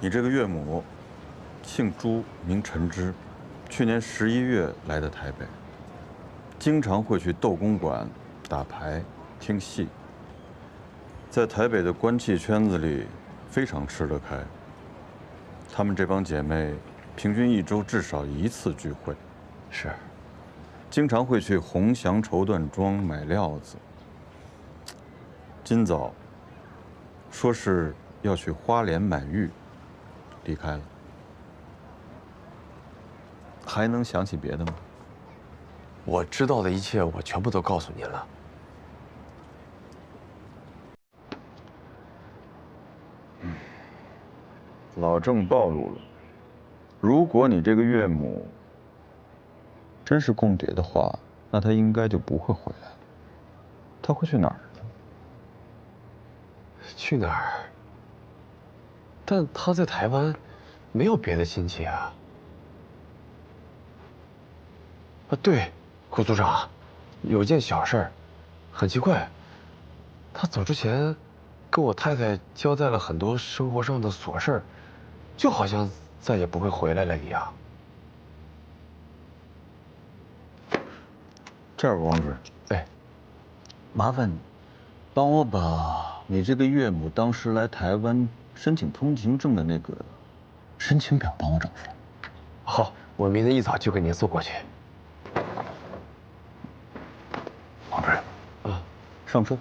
你这个岳母，姓朱，名陈芝，去年11月来的台北，经常会去斗公馆打牌、听戏，在台北的官妓圈子里非常吃得开。她们这帮姐妹，平均1周至少1次聚会，是，经常会去鸿祥绸缎庄买料子。今早说是要去花莲买玉，离开了。还能想起别的吗？我知道的一切，我全部都告诉您了。老郑暴露了。如果你这个岳母真是共谍的话，那她应该就不会回来了。她会去哪儿呢？去哪儿？但他在台湾没有别的亲戚啊。啊，对，顾组长，有件小事儿，很奇怪，他走之前跟我太太交代了很多生活上的琐事儿，就好像再也不会回来了一样。这儿，王主任，哎，麻烦你帮我把你这个岳母当时来台湾申请通行证的那个申请表帮我找出来。好，我明天一早就给您送过去。王主任，啊，上车。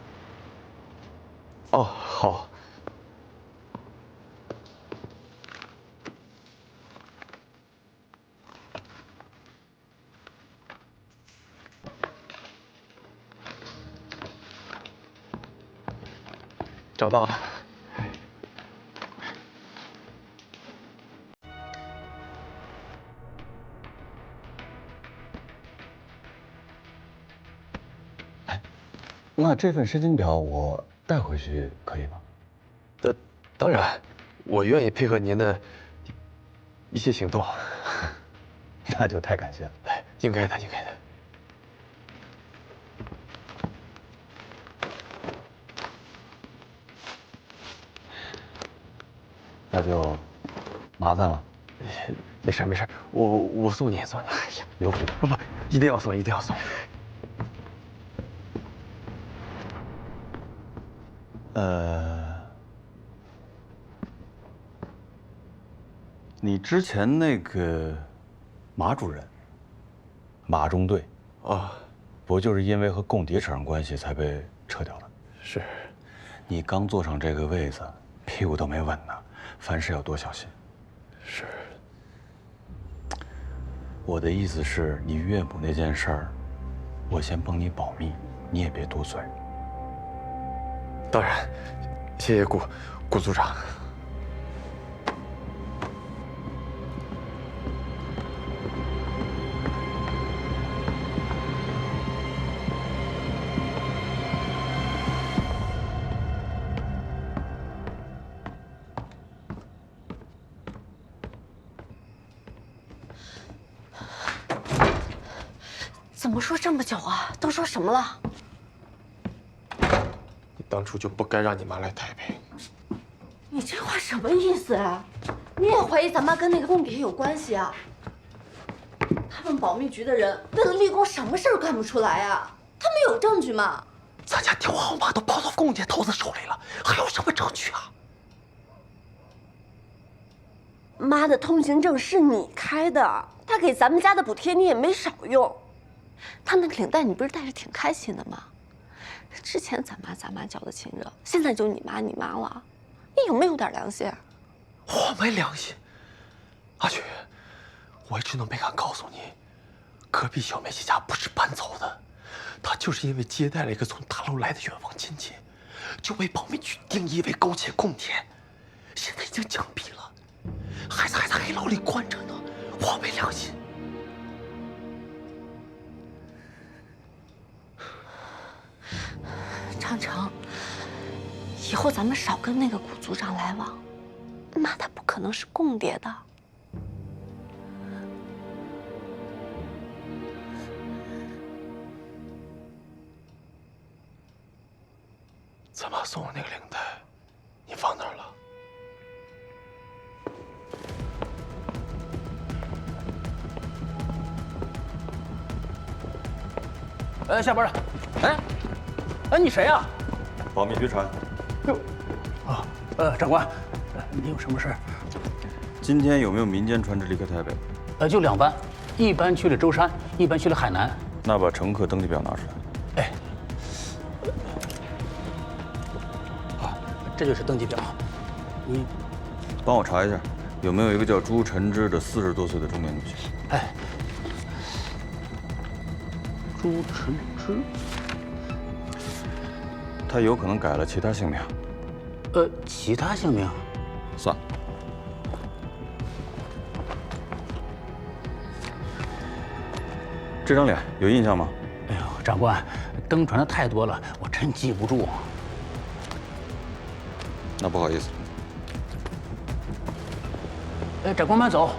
哦，好。找到了。那这份申请表我带回去可以吗？当然，我愿意配合您的一切行动。那就太感谢了。哎，应该的，应该的。那就麻烦了。没事没事，我送你送你。哎呀，留步！不，一定要送，一定要送。你之前那个马主任，马中队啊，不就是因为和共谍扯上关系才被撤掉的？是。你刚坐上这个位子，屁股都没稳呢，凡事要多小心。是。我的意思是，你岳母那件事儿，我先帮你保密，你也别多嘴。当然，谢谢顾组长。怎么说这么久啊？都说什么了？你当初就不该让你妈来台北。你这话什么意思啊？你也怀疑咱妈跟那个共谍有关系啊？他们保密局的人为了立功，什么事儿干不出来啊？他们有证据吗？咱家电话号码都跑到共谍头子手里了，还有什么证据啊？妈的通行证是你开的，他给咱们家的补贴你也没少用。他那个领带你不是戴着挺开心的吗？之前咱妈交的亲热，现在就你妈了，你有没有点良心？我没良心，阿雪，我一直都没敢告诉你，隔壁小梅姐家不是搬走的，她就是因为接待了一个从大陆来的远房亲戚，就被保密局定义为勾结共谍，现在已经枪毙了，孩子还在黑牢里关着呢，我没良心。长城，以后咱们少跟那个顾组长来往，妈他不可能是共谍的。咱妈送我那个领带，你放哪儿了？下班了。哎，你谁呀？保密局查案。哟，长官，你有什么事儿？今天有没有民间船只离开台北？就2班，一班去了舟山，一班去了海南。那把乘客登记表拿出来。哎，这就是登记表。你帮我查一下，有没有一个叫朱晨之的40多岁的中年女性？哎，朱晨之，她有可能改了其他姓名。其他姓名？算了。这张脸有印象吗？哎呦，长官，登船的太多了，我真记不住。那不好意思。长官慢走。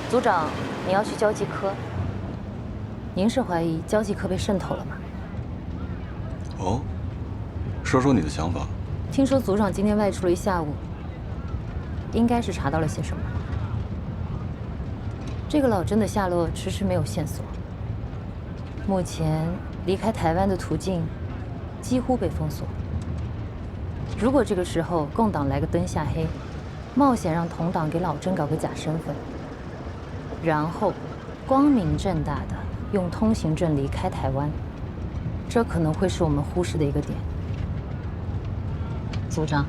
组长，你要去交际科。您是怀疑交际科被渗透了吗？哦，说说你的想法。听说组长今天外出了一下午，应该是查到了些什么。这个老甄的下落迟迟没有线索，目前离开台湾的途径几乎被封锁。如果这个时候共党来个灯下黑，冒险让同党给老甄搞个假身份，然后光明正大的用通行证离开台湾，这可能会是我们忽视的一个点。组长，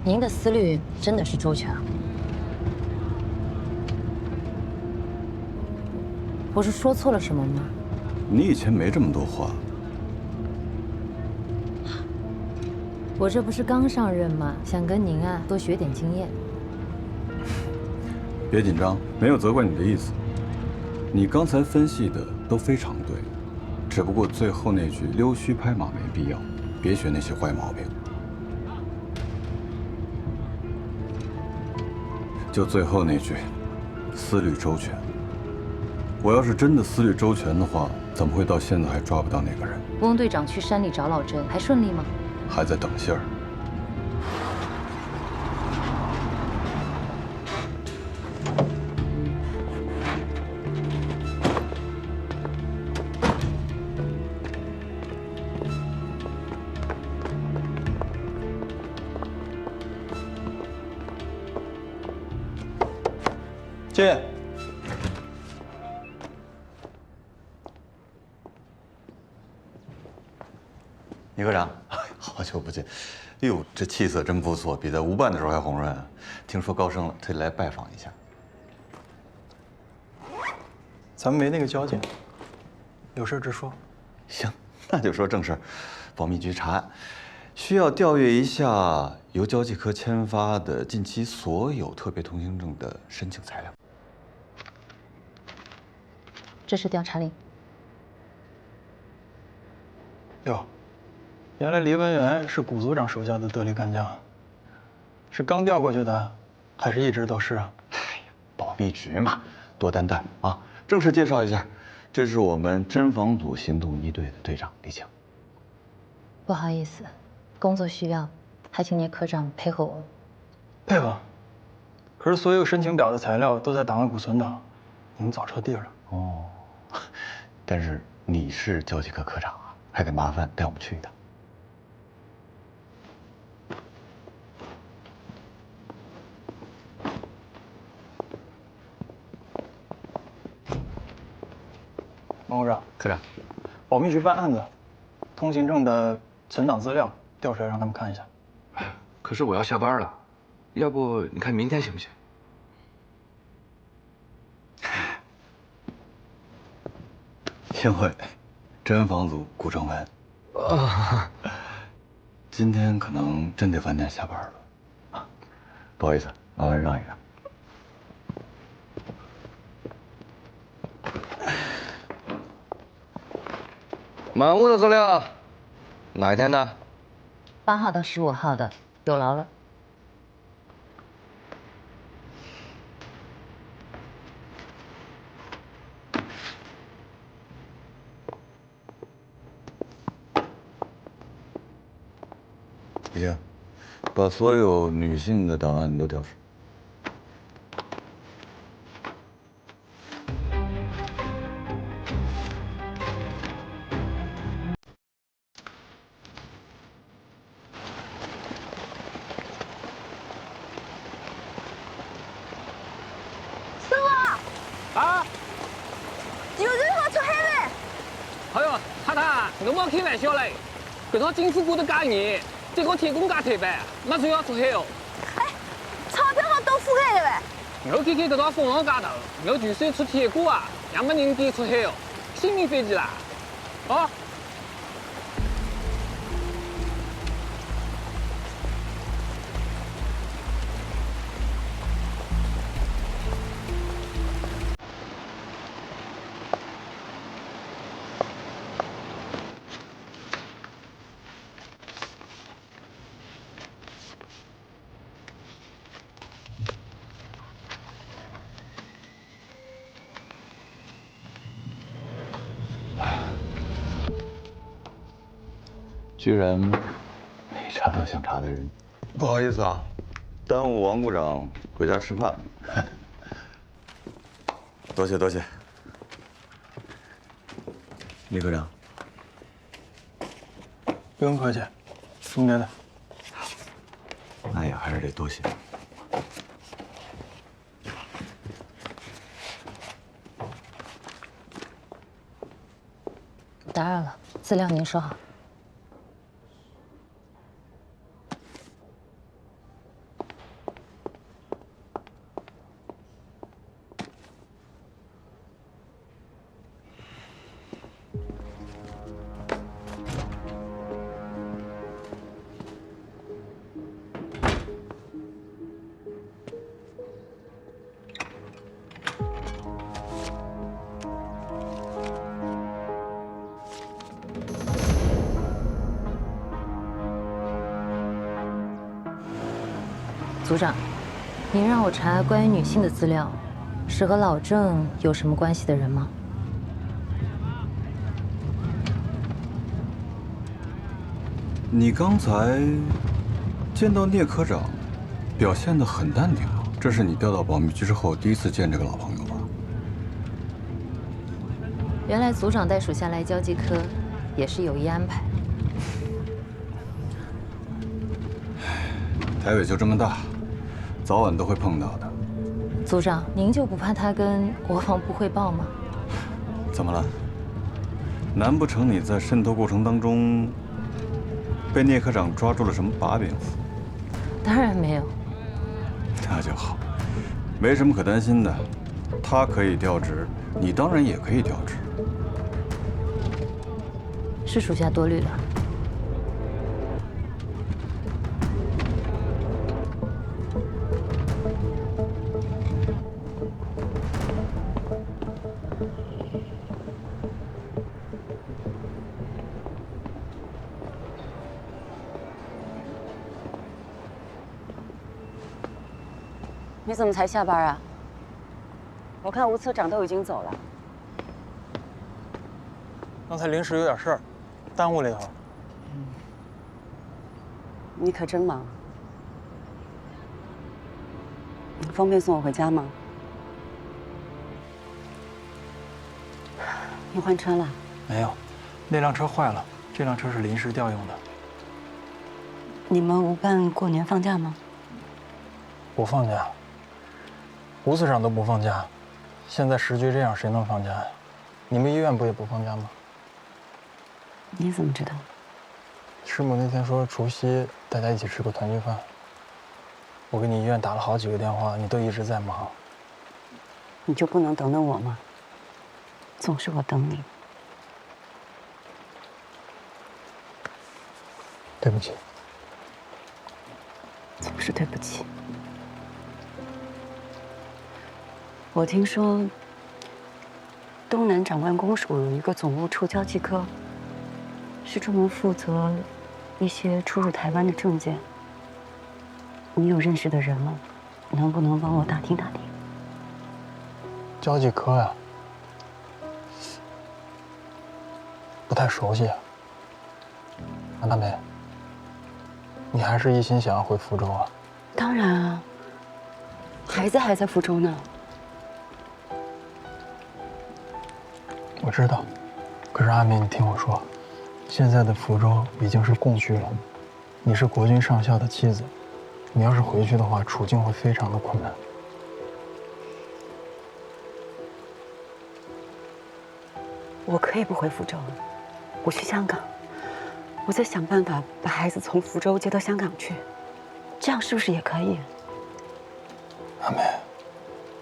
您的思虑真的是周全啊。我是说错了什么吗？你以前没这么多话。我这不是刚上任吗？想跟您啊多学点经验。别紧张，没有责怪你的意思。你刚才分析的都非常对，只不过最后那句溜须拍马没必要，别学那些坏毛病。就最后那句，思虑周全。我要是真的思虑周全的话，怎么会到现在还抓不到那个人？翁队长去山里找老甄，还顺利吗？还在等信儿。进。倪科长，好久不见。哎呦，这气色真不错，比在吴办的时候还红润。听说高升了，特意来拜访一下。咱们没那个交情，有事直说。行，那就说正事儿。保密局查案，需要调阅一下由交际科签发的近期所有特别通行证的申请材料。这是调查令。哟，原来黎文元是古组长手下的得力干将，是刚调过去的，还是一直都是啊？哎呀，保密局嘛，多担待啊！正式介绍一下，这是我们侦防组行动一队的队长李晴。不好意思，工作需要，还请聂科长配合我。配合。可是所有申请表的材料都在档案库存档，你们早撤地了。哦，但是你是交际科科长啊，还得麻烦带我们去一趟。王科长，科长，保密局办案子，通行证的存档资料调出来让他们看一下。可是我要下班了，要不你看明天行不行？幸会，侦防组顾正文。今天可能真得晚点下班了，啊，不好意思，麻烦让一让。满屋的资料，哪一天的8号到15号的，有劳了。李静，把所有女性的档案你都调出。有人要出海了！哎呦，太太，侬莫开玩笑嘞！搿套金富贵的介严，再搞天公介推办，没说要出海哦。哎，钞票好都付开了呗。我看看搿套风浪介大，我就算出天锅啊，也没人敢出海哦，性命飞机啦！哦。 居然没查到想查的人，不好意思啊，耽误王部长回家吃饭。多谢多谢，李科长。不用客气，应该的。那也还是得多谢。打扰了，资料您收好。 组长，您让我查关于女性的资料，是和老郑有什么关系的人吗？你刚才见到聂科长，表现得很淡定啊。这是你调到保密局之后第一次见这个老朋友吧？原来组长带属下来交际科，也是有意安排。台北就这么大。 早晚都会碰到的。组长，您就不怕他跟国防部汇报吗？怎么了？难不成你在渗透过程当中被聂科长抓住了什么把柄？当然没有。那就好，没什么可担心的。他可以调职，你当然也可以调职。是属下多虑了。 你怎么才下班啊？我看吴科长都已经走了。刚才临时有点事儿，耽误了一会儿。你可真忙。方便送我回家吗？你换车了？没有，那辆车坏了，这辆车是临时调用的。你们无办过年放假吗？不放假。 吴司长都不放假，现在时局这样，谁能放假呀？你们医院不也不放假吗？你怎么知道？师母那天说除夕大家一起吃个团聚饭。我给你医院打了好几个电话，你都一直在忙。你就不能等等我吗？总是我等你。对不起。总是对不起。 我听说，东南长官公署有一个总务处交际科，是专门负责一些出入台湾的证件。你有认识的人吗？能不能帮我打听打听？交际科呀，不太熟悉。安大梅，你还是一心想要回福州啊？当然啊，孩子还在福州呢。 我知道，可是阿梅，你听我说，现在的福州已经是共区了，你是国军上校的妻子，你要是回去的话，处境会非常的困难。我可以不回福州，我去香港，我再想办法把孩子从福州接到香港去，这样是不是也可以？阿梅，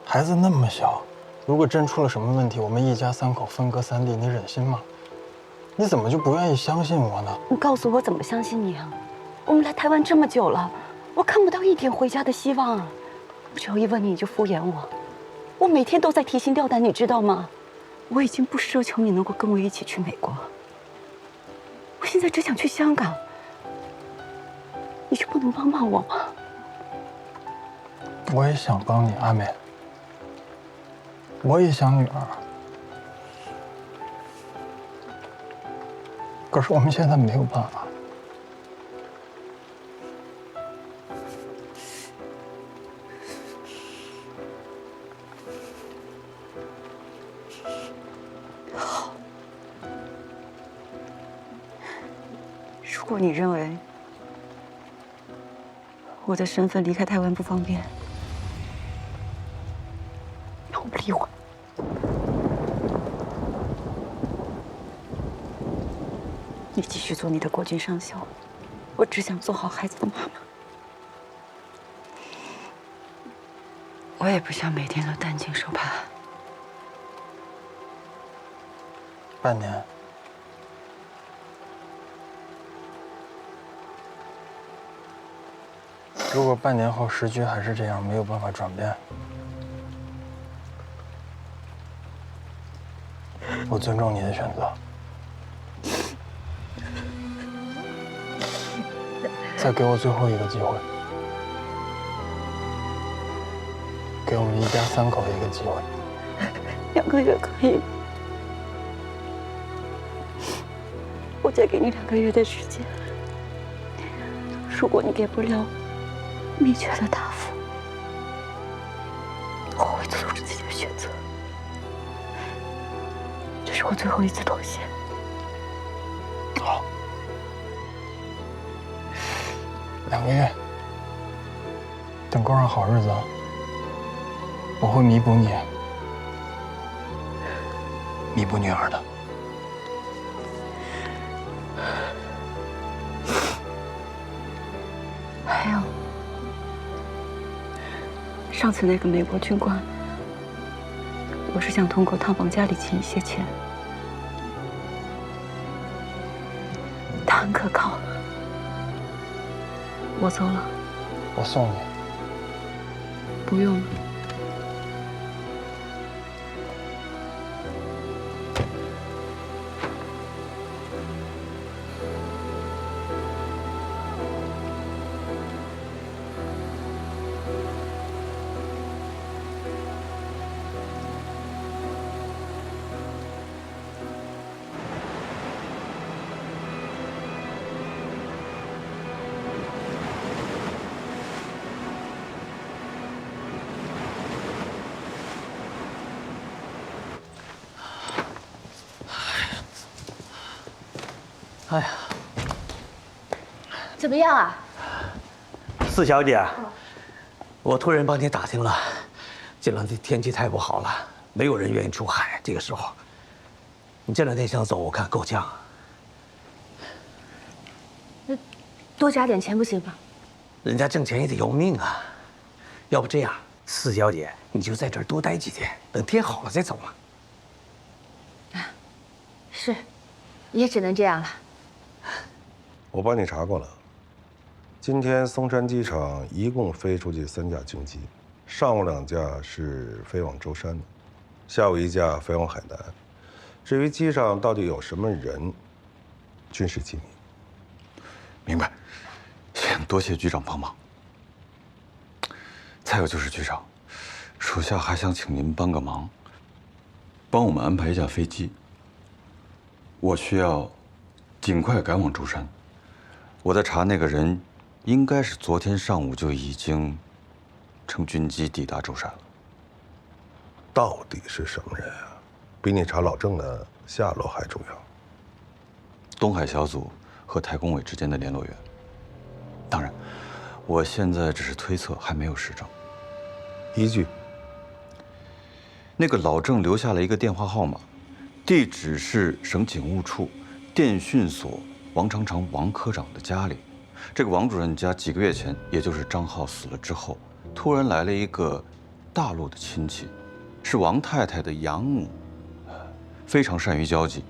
孩子那么小，如果真出了什么问题，我们一家3口分隔3地，你忍心吗？你怎么就不愿意相信我呢？你告诉我怎么相信你啊？我们来台湾这么久了，我看不到一点回家的希望啊！我只要一问你，你就敷衍我，我每天都在提心吊胆，你知道吗？我已经不奢求你能够跟我一起去美国，我现在只想去香港，你就不能帮帮我吗？我也想帮你，阿梅。我也想女儿，可是我们现在没有办法。如果你认为我的身份离开台湾不方便，那我们离婚。你继续做你的国军上校，我只想做好孩子的妈妈。我也不想每天都担惊受怕。半年。如果半年后时局还是这样，没有办法转变，我尊重你的选择。再给我最后一个机会，给我们一家3口一个机会。2个月可以，我再给你2个月的时间。如果你给不了明确的答复，我会做出自己的选择。这是我最后一次妥协。好，2个月，等过上好日子，我会弥补你，弥补女儿的。还有，上次那个美国军官，我是想通过他往家里进一些钱，他很可靠。我走了。我送你。不用了。哎呀，怎么样啊？四小姐，我托人帮你打听了，这两天天气太不好了，没有人愿意出海。这个时候，你这2天想走，我看够呛。那多加点钱不行吗？人家挣钱也得要命啊。要不这样，四小姐，你就在这儿多待几天，等天好了再走嘛。是，也只能这样了。我帮你查过了，今天松山机场一共飞出去3架军机，上午2架是飞往舟山的，下午1架飞往海南。至于机上到底有什么人，军事机密。明白，先多谢局长帮忙。再有就是局长，属下还想请您帮个忙，帮我们安排一架飞机。我需要尽快赶往舟山。我在查那个人，应该是昨天上午就已经乘军机抵达舟山了。到底是什么人啊？比你查老郑的下落还重要。东海小组和太工委之间的联络员。当然，我现在只是推测，还没有实证。依据？那个老郑留下了一个电话号码，地址是省警务处电讯所王长长王科长的家里。这个王主任家几个月前，也就是张浩死了之后，突然来了一个大陆的亲戚，是王太太的养母，非常善于交际。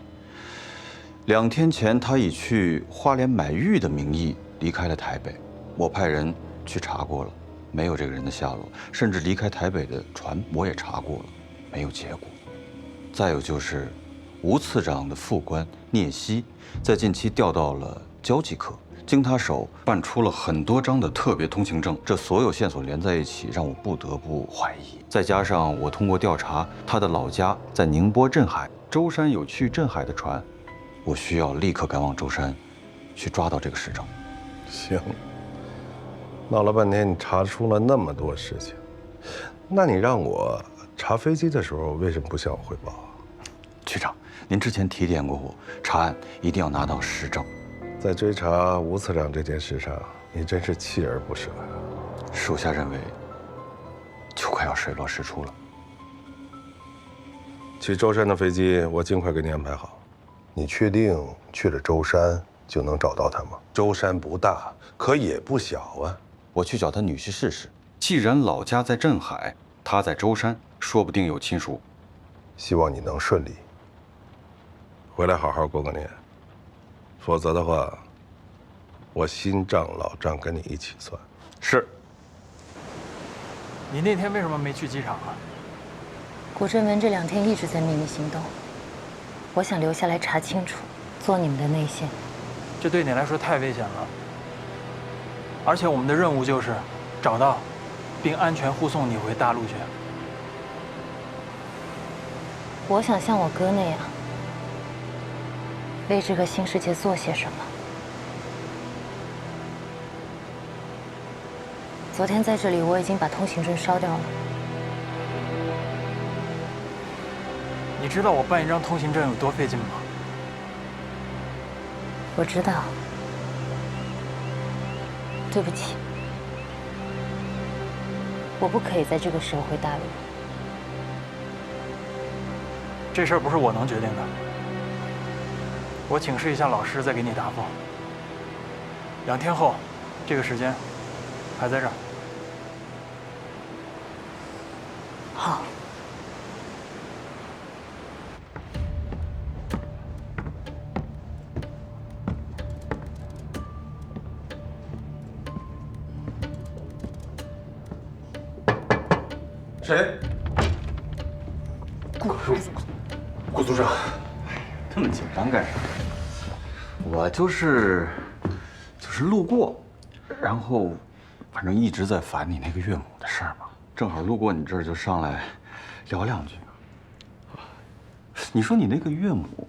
2天前，他以去花莲买玉的名义离开了台北。我派人去查过了，没有这个人的下落，甚至离开台北的船我也查过了，没有结果。再有就是吴次长的副官聂希，在近期调到了交际科，经他手办出了很多张的特别通行证，这所有线索连在一起，让我不得不怀疑。再加上我通过调查，他的老家在宁波镇海，舟山有去镇海的船，我需要立刻赶往舟山，去抓到这个市长。行，闹了半天你查出了那么多事情，那你让我查飞机的时候为什么不向我汇报？局长，您之前提点过我，查案一定要拿到实证。在追查吴次长这件事上，你真是锲而不舍。属下认为，就快要水落石出了。去舟山的飞机，我尽快给你安排好。你确定去了舟山就能找到他吗？舟山不大，可也不小啊。我去找他女婿试试。既然老家在镇海，他在舟山，说不定有亲属。希望你能顺利。回来好好过个年，否则的话，我新账老账跟你一起算。是。你那天为什么没去机场啊？古正文这2天一直在秘密行动，我想留下来查清楚，做你们的内线。这对你来说太危险了。而且我们的任务就是找到，并安全护送你回大陆去。我想像我哥那样，为这个新世界做些什么。昨天在这里，我已经把通行证烧掉了。你知道我办一张通行证有多费劲吗？我知道。对不起，我不可以在这个时候回大陆。这事儿不是我能决定的，我请示一下老师，再给你答复。2天后，这个时间还在这儿。好。谁？顾组长，这么紧张干什么？我就是路过，然后反正一直在烦你那个岳母的事儿嘛，正好路过你这儿就上来聊2句。你说你那个岳母，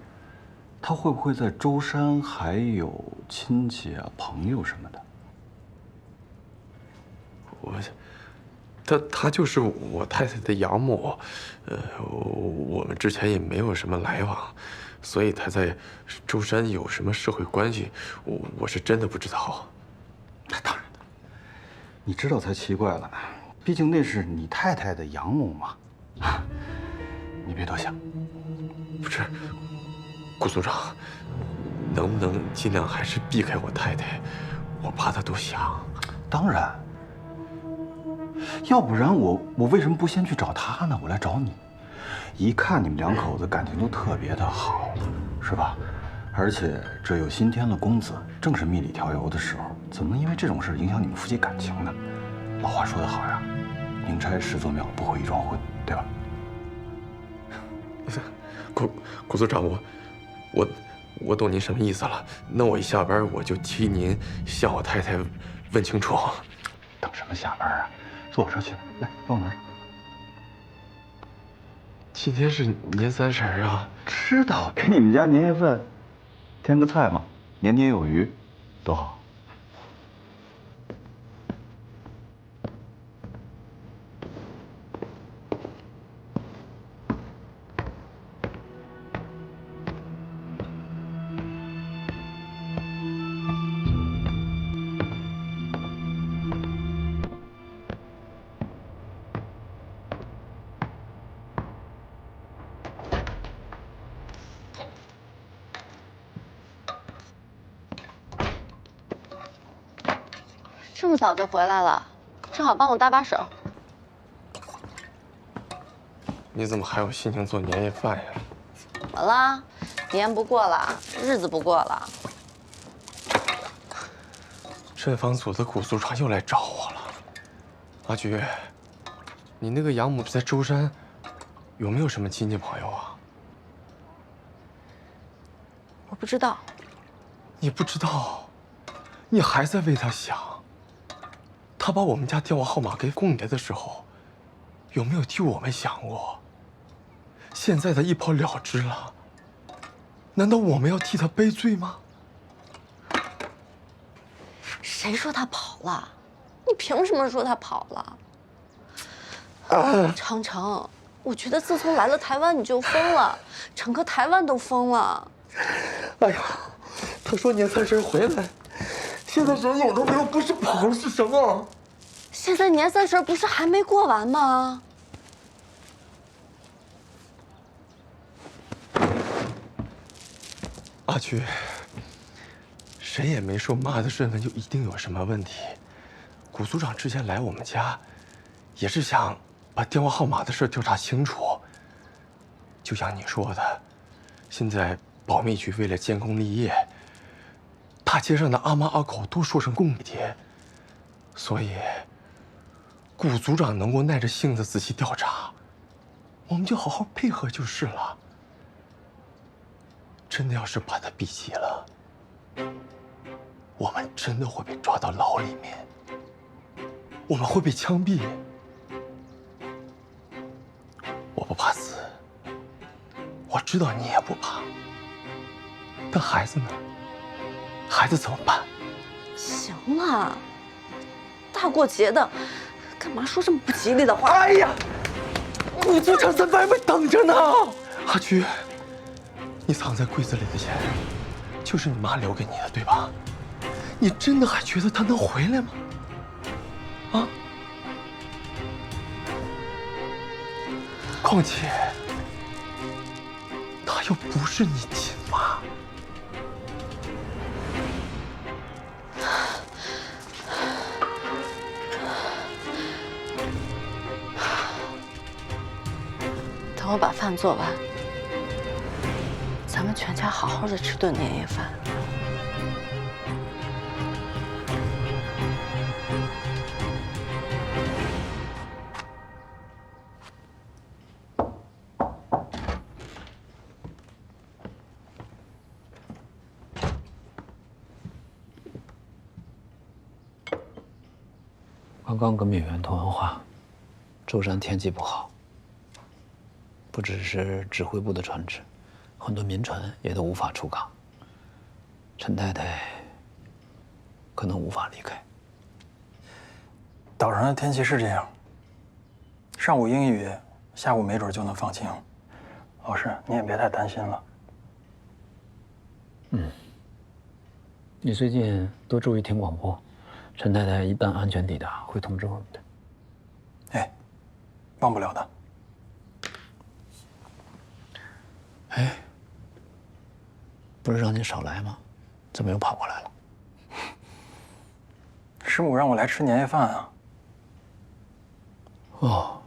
她会不会在舟山还有亲戚啊、朋友什么的？她就是我太太的养母，我们之前也没有什么来往，所以她在舟山有什么社会关系，我是真的不知道。那当然的，你知道才奇怪了，毕竟那是你太太的养母嘛。你别多想。不是，顾组长，能不能尽量还是避开我太太？我怕她都想。当然。要不然我为什么不先去找他呢？我来找你，一看你们2口子感情都特别的好，是吧？而且这又新添了公子，正是蜜里调油的时候，怎么能因为这种事影响你们夫妻感情呢？老话说得好呀，宁拆10座庙，不毁1桩婚，对吧？顾组长，我懂您什么意思了。那我一下班我就替您向我太太问清楚。等什么下班啊？坐我车去，来，帮我拿。今天是年30啊！知道，给你们家年夜饭添个菜嘛，年年有余，多好。这么早就回来了，正好帮我搭把手。你怎么还有心情做年夜饭呀？怎么了？年不过了，日子不过了。镇防组的古组长又来找我了。阿菊，你那个养母在舟山，有没有什么亲戚朋友啊？我不知道。你不知道，你还在为他想。他把我们家电话号码给公爷的时候，有没有替我们想过？现在他一跑了之了，难道我们要替他背罪吗？谁说他跑了？你凭什么说他跑了？程程，我觉得自从来了台湾你就疯了，整个台湾都疯了。哎呀，他说年30回来，现在人影都没有，不是跑了是什么？现在年30不是还没过完吗？阿菊，谁也没说妈的身份就一定有什么问题。古组长之前来我们家，也是想把电话号码的事调查清楚。就像你说的，现在保密局为了建功立业，大街上的阿猫阿狗都说成共谍，所以古组长能够耐着性子仔细调查，我们就好好配合就是了。真的要是把他逼急了，我们真的会被抓到牢里面，我们会被枪毙。我不怕死，我知道你也不怕。但孩子呢？孩子怎么办？行了，大过节的，干嘛说这么不吉利的话？哎呀，古组长在外面等着呢。阿菊。你藏在柜子里的钱，就是你妈留给你的，对吧？你真的还觉得他能回来吗？啊？况且，他又不是你亲妈。等我把饭做完。咱们全家好好的吃顿年夜饭。刚刚跟闽员通完话，舟山天气不好，不只是指挥部的船只。很多民船也都无法出港，陈太太可能无法离开。岛上的天气是这样，上午阴雨，下午没准就能放晴。老师，你也别太担心了。你最近多注意听广播，陈太太一旦安全抵达，会通知我们的。哎，忘不了的。哎。不是让你少来吗？怎么又跑过来了？师母让我来吃年夜饭啊。哦，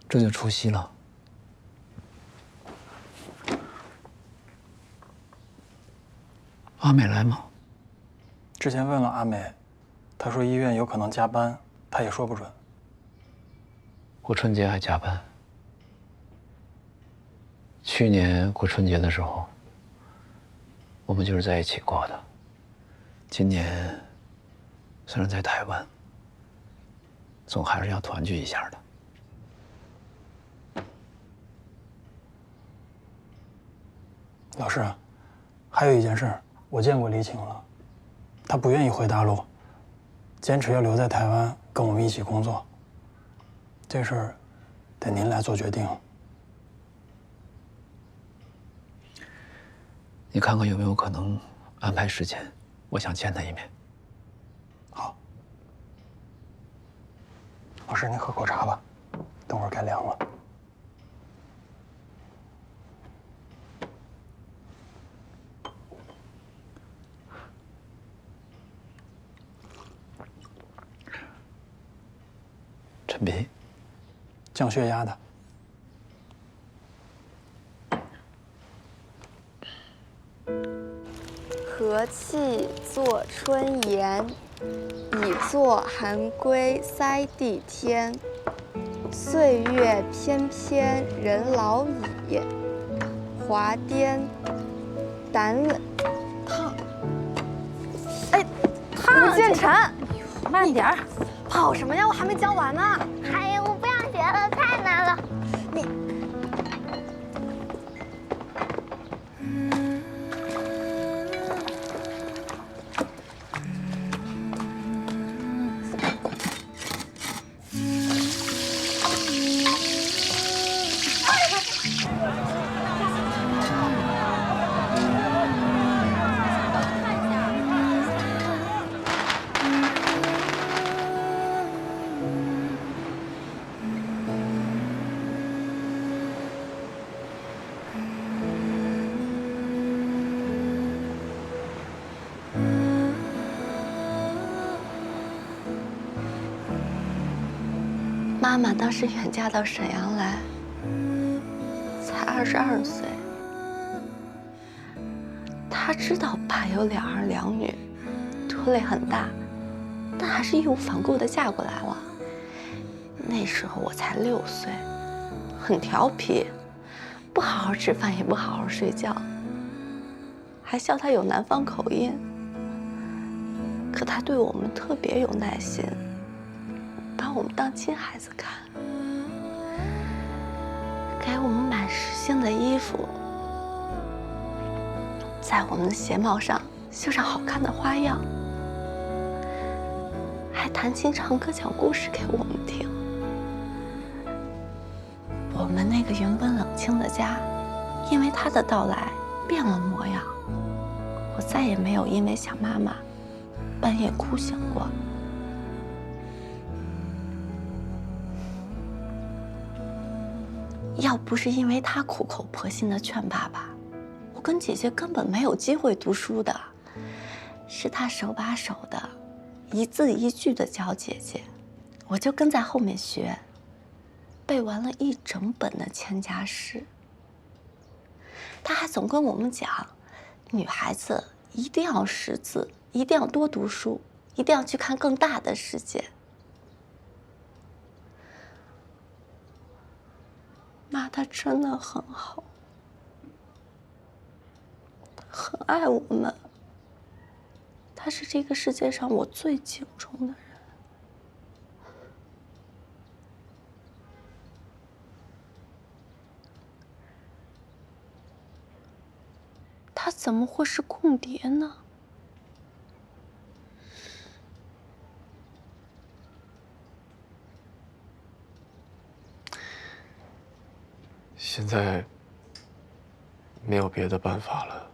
这就除夕了。阿美来吗？之前问了阿美，她说医院有可能加班，她也说不准。过春节还加班？去年过春节的时候。我们就是在一起过的。今年虽然在台湾，总还是要团聚一下的。老师，还有一件事，我见过李晴了，她不愿意回大陆，坚持要留在台湾跟我们一起工作。这事儿得您来做决定。你看看有没有可能安排时间，我想见他一面。好，老师，您喝口茶吧，等会儿该凉了。陈皮，降血压的。和气作春言，以作寒归塞地天。岁月翩翩人老矣，华颠胆冷烫。哎，烫！吴建成，慢点儿，跑什么呀？我还没教完呢。哎呀，我不想学了，太难了。你。妈妈当时远嫁到沈阳来，才22岁。她知道爸有2儿2女，拖累很大，但还是义无反顾地嫁过来了。那时候我才6岁，很调皮，不好好吃饭，也不好好睡觉，还笑她有南方口音。可她对我们特别有耐心。把我们当亲孩子看，给我们买时兴的衣服，在我们的鞋帽上绣上好看的花样，还弹琴唱歌讲故事给我们听。我们那个原本冷清的家，因为他的到来变了模样。我再也没有因为想妈妈半夜哭醒过。要不是因为他苦口婆心地劝爸爸，我跟姐姐根本没有机会读书的。是他手把手的，一字一句地教姐姐，我就跟在后面学，背完了1整本的《千家诗》。他还总跟我们讲，女孩子一定要识字，一定要多读书，一定要去看更大的世界。妈，她真的很好，很爱我们。她是这个世界上我最敬重的人。她怎么会是共谍呢？现在没有别的办法了，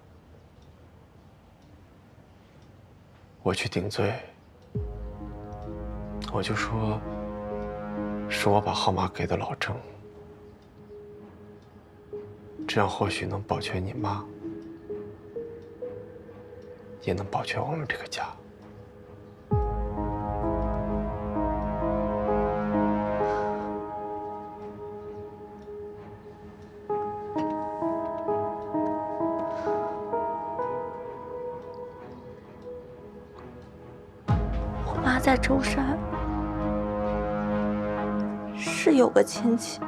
我去顶罪，我就说是我把号码给的老郑，这样或许能保全你妈，也能保全我们这个家。妈在舟山是有个亲戚。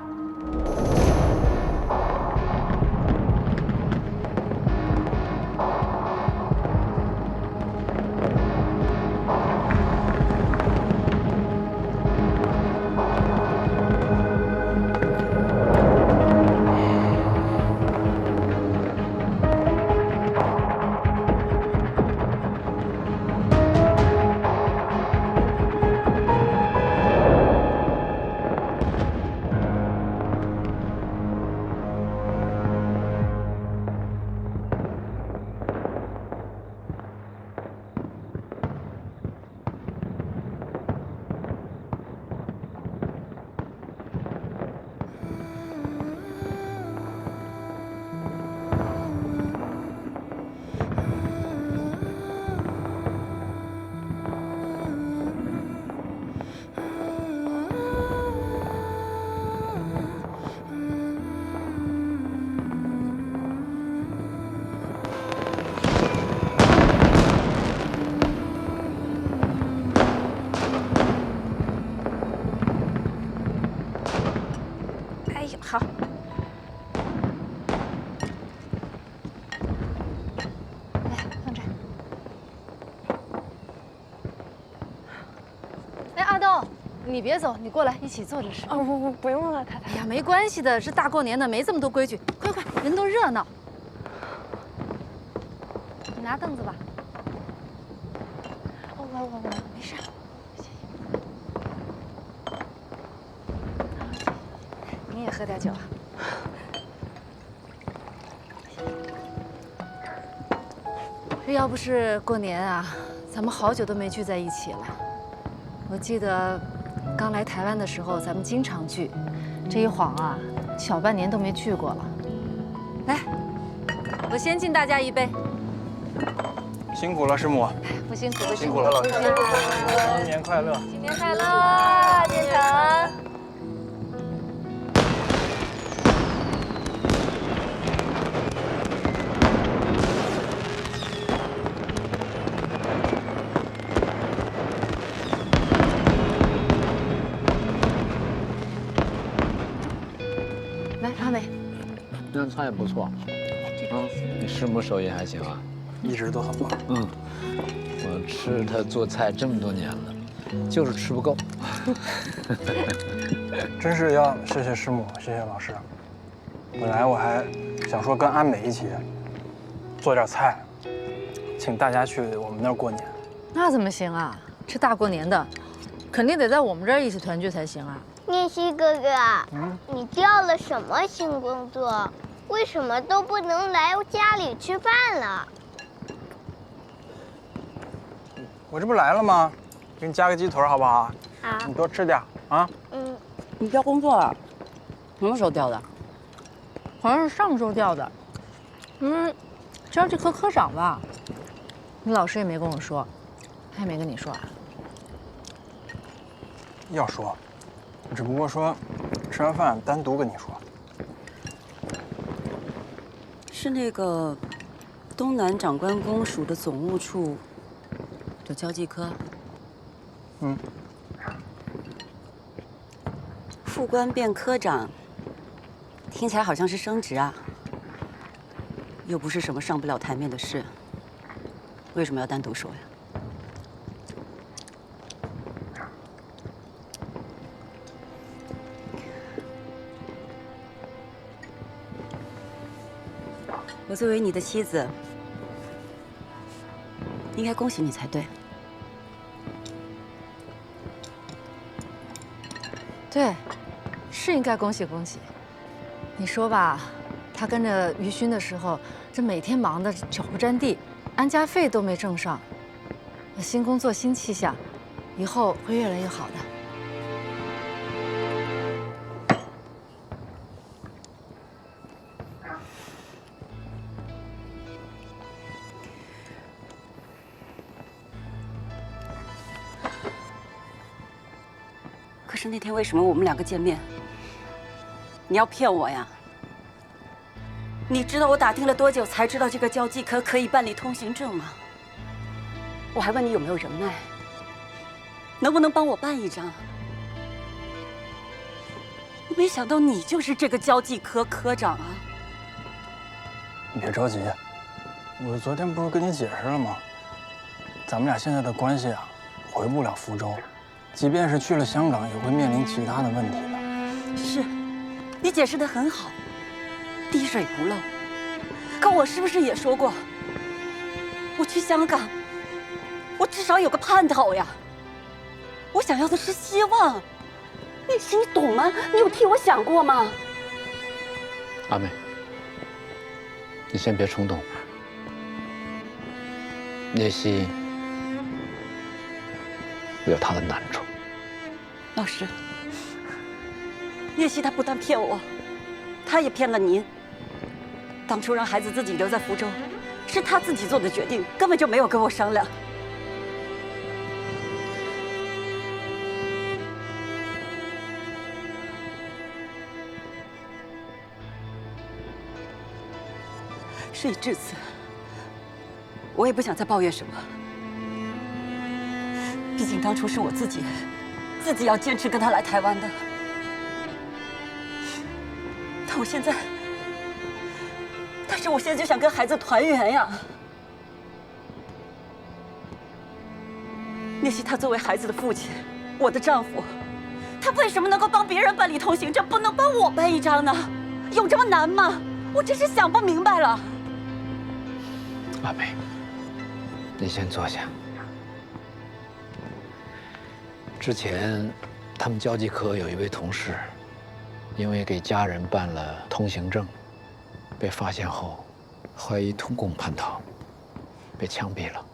你别走，你过来一起坐着吃。哦，不用了，太太。哎呀，没关系的，这大过年的没这么多规矩。快快，人都热闹。你拿凳子吧。我没事。你也喝点酒啊。这要不是过年啊，咱们好久都没聚在一起了。我记得刚来台湾的时候，咱们经常聚，这一晃啊，小半年都没聚过了。来，我先敬大家一杯。辛苦了，师母。不辛苦，不辛苦了，老师。新年快乐！新年快乐，建成。来，阿美，这菜也不错。你师母手艺还行啊？一直都很棒。我吃她做菜这么多年了，就是吃不够。真是要谢谢师母，谢谢老师。本来我还想说跟阿美一起做点菜，请大家去我们那儿过年。那怎么行啊？这大过年的，肯定得在我们这儿一起团聚才行啊。念希哥哥，你调了什么新工作？为什么都不能来家里吃饭了？我这不来了吗？给你加个鸡腿好不好？好。你多吃点啊。你调工作了？什么时候调的？好像是上周调的。教这科科长吧。你老师也没跟我说，他也没跟你说啊？要说，只不过说吃完饭单独跟你说。是那个东南长官公署的总务处的交际科。副官变科长，听起来好像是升职啊，又不是什么上不了台面的事，为什么要单独说呀？我作为你的妻子，应该恭喜你才对。对，是应该恭喜恭喜。你说吧，他跟着于勋的时候，这每天忙得脚不沾地，安家费都没挣上。新工作新气象，以后会越来越好的。可是那天为什么我们两个见面，你要骗我呀？你知道我打听了多久才知道这个交际科可以办理通行证吗？我还问你有没有人脉，能不能帮我办一张？没想到你就是这个交际科科长啊！你别着急，我昨天不是跟你解释了吗？咱们俩现在的关系啊，回不了福州。即便是去了香港，也会面临其他的问题的。是，你解释得很好，滴水不漏。可我是不是也说过，我去香港，我至少有个盼头呀？我想要的是希望。你心里懂吗？你有替我想过吗？阿美，你先别冲动。聂希有他的难处。老师，聂希他不但骗我，他也骗了您。当初让孩子自己留在福州，是他自己做的决定，根本就没有跟我商量。事已至此，我也不想再抱怨什么。毕竟当初是我自己要坚持跟他来台湾的。但是我现在就想跟孩子团圆呀。聂希他作为孩子的父亲，我的丈夫，他为什么能够帮别人办理通行证，不能帮我办一张呢？有这么难吗？我真是想不明白了。阿梅，你先坐下。之前，他们交际科有一位同事，因为给家人办了通行证，被发现后，怀疑通共叛逃，被枪毙了。